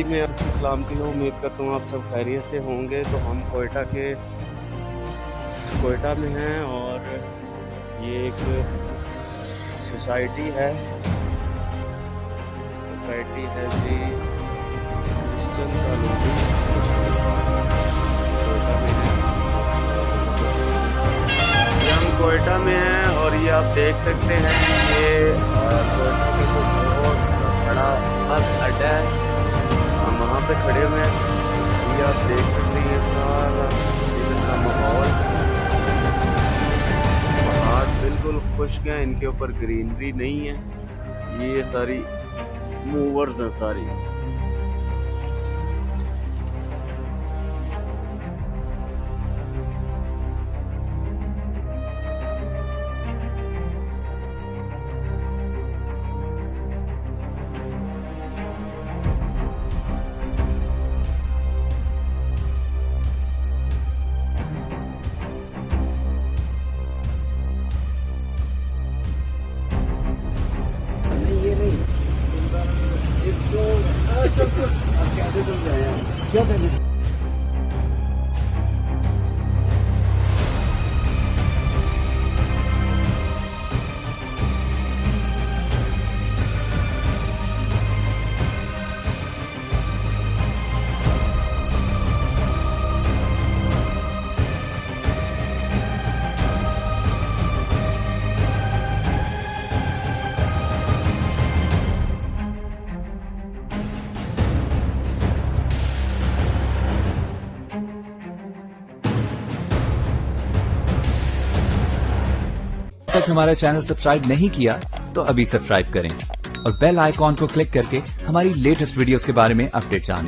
जी मैं आपकी सलामती हूँ। उम्मीद करता हूँ आप सब खैरियत से होंगे। तो हम कोयटा में हैं और ये एक सोसाइटी है जी क्रिश्चियन कॉलोनी कोयटा में है। ये हम कोयटा में हैं और ये आप देख सकते हैं ये कोयटा में तो बहुत बड़ा बस अड्डा है। हम वहाँ पे खड़े हुए हैं। ये आप देख सकते हैं ये सारा इधर का माहौल, पहाड़ बिल्कुल खुश्क हैं, इनके ऊपर ग्रीनरी नहीं है। ये सारी मूवर्स हैं सारी। इसको कैसे समझाया क्या करना। तक हमारा चैनल सब्सक्राइब नहीं किया तो अभी सब्सक्राइब करें और बेल आइकॉन को क्लिक करके हमारी लेटेस्ट वीडियोस के बारे में अपडेट जानें।